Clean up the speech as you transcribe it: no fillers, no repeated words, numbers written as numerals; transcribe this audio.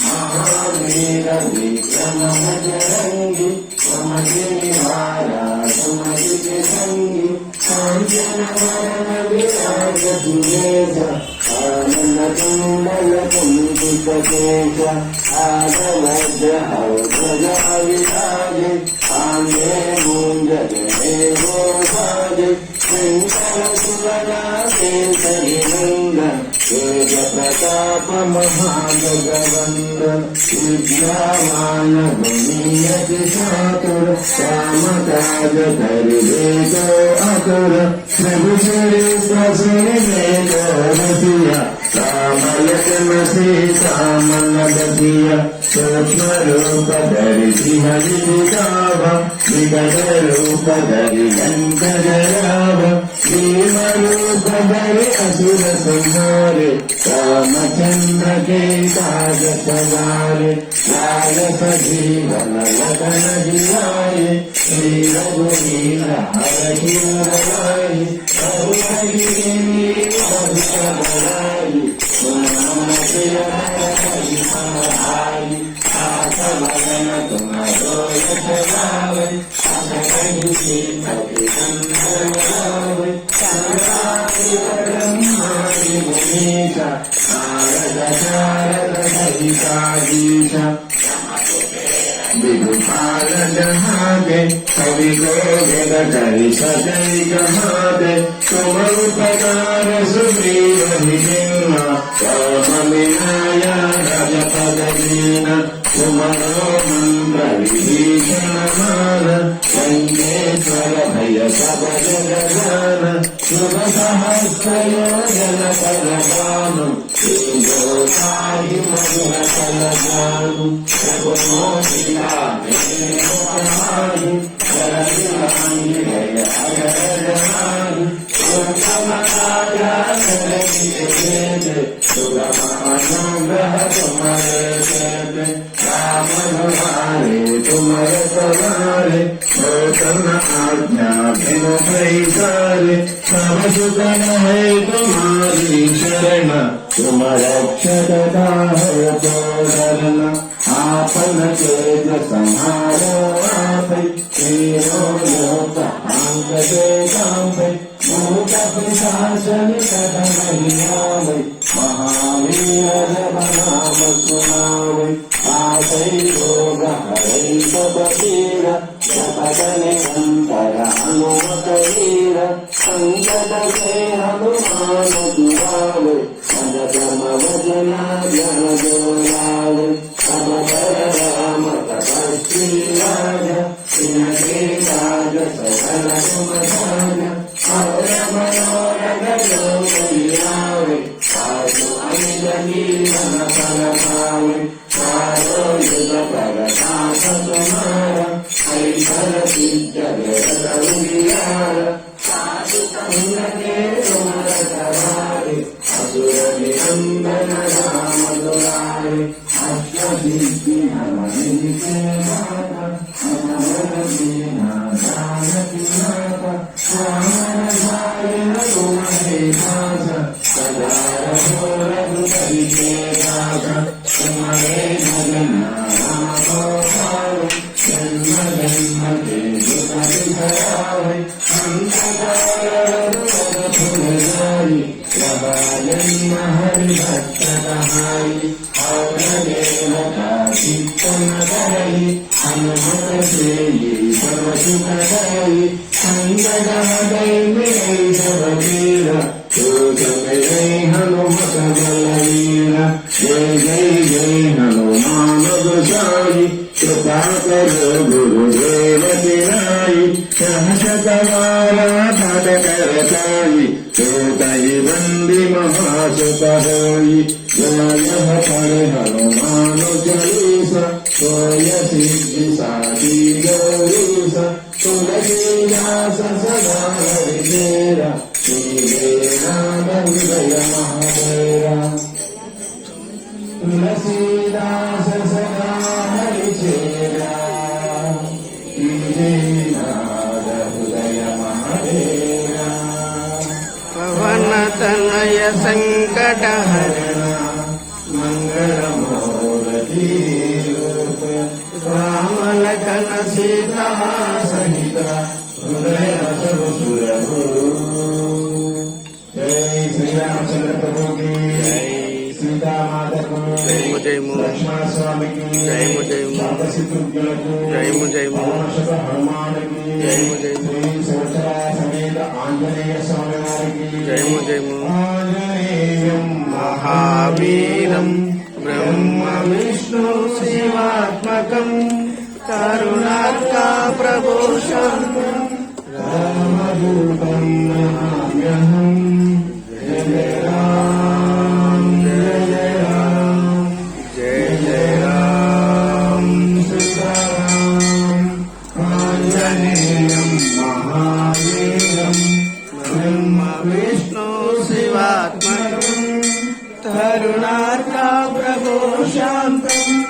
महावीर विक्रम बजरंगी सुमति निवारा सुमति के संगी कांचन वरण विराज सुरेश आनंद कुंडल कुंजित केश आगवज्र ध्वजा विराजे आंगे मुंजले गोसाजे शंकर सुवना केसरी नंदन तेज प्रताप महाजगवंदन विद्यावान गुणीयति चातुर श्याम काज करिबेक आतुर प्रभु चरित्र सुनिबेक रसिया राम लखन सीता मन बसिया सूक्ष्म रूप धरि हरि दिखावा विकट रूप धरि लंक जरावा भीम रूप धरि असुर संहारे रामचंद्र के काज सवारे लाल सजीवन लखन जियाए श्री रघुवीर हरषि लाए रघुपति बनाई आसवन तुम्हारो यश गावे असकहि ब्रह्मादि मुनीसा नारद शारद सहिताधीशा विभुपाल जहागे कवि गोविद करि सजै जहाते तुम उपकार सुग्रीव हिमा राम विनाया राजपद दीना तुम्हारो मंत्र विभीषण मान लंकेश्वर भय सब जग जान शुभ सहस्र योजन पद भानु तेजो साहि मधुर फल जानु रघुमोहिता मेरे मुखमाहि जरदिलांगि जय अगर जमाहि सुखमराजा करहि वेद सुगम अनुग्रह तुम्हारे सेत राम दुलारे तुम्हारे सवारे होतन आज्ञा बिनु पैसारे सब सुख है तुम्हारी शरण तुम रक्षक है तो डरना आपन तेज संहारो आप तेरो लोक अंगदे कांपे भूत पिशाचन कदम हियावे महावीर नाम सुनावे आसै रोग हरै सब पीड़ जपत निरंतर हनुमत वीर संकट से हनुमान दुआरे पद ब्रह्म वजना जन जोरावे सब पर राम तपस्वी राजा तिनके काज सकल तुम जाना और मनोरथ जो करियावे साधु अंजलि मन फल पावे चारो युग प्रगटास तुम्हारा ऐश्वर सिद्ध जगत उजियारा साधु संग के तुम सवारे असुर निरंजन राम दुलारे अष्टसिद्धि नमनि के माता अमर दीना जानकी माता राम रसायन तुम्हारे दास सदा रहो रघुपति के दास तुम्हारे भजन राम को पावे जन्म जन्म के दुख बिसरावे अंत काल रघुपति फुल जाई सदा जन्म हरि भक्त कहाई और देवता चित्तन करई हनुमत से सब सुख करई संगत हृदय में सब पीरा शोक में हनुमत बलवीरा जय जय जय हनुमान गोसाई कृपा करो गुरुदेव तिराई सहस कवारा पद कर काई चोतई बंदी महासुत होई जय पढ़े हनुमान चालीसा सोय सिद्धि साधी गौरीसा तुलसीदास सदा हरि तेरा श्री राम हृदय महादेवा तुलसीदास सदा हरि तेरा श्री राम हृदय महादेवा पवन तनय संकट हरण मंगल मूर्ति रूप राम लखन सीता सहित हृदय सुर जय श्री रामचंद्र प्रभु की जय, सीता माता को जय, लक्ष्मण स्वामी की जय, जय हनुमान की जय, श्री सुभद्रा समेत आंजनेय स्वामी की जय, आंजनेयं महावीरं ब्रह्म विष्णु शिवात्मकं करुणार्का प्रभु शरणं रामदूतं नमाम्यहम् जय राम जय राम जय जय राम सीताराम आंजनेयं महावीरं ब्रह्म विष्णु शिवात्मकं करुणार्का प्रभु शान्तं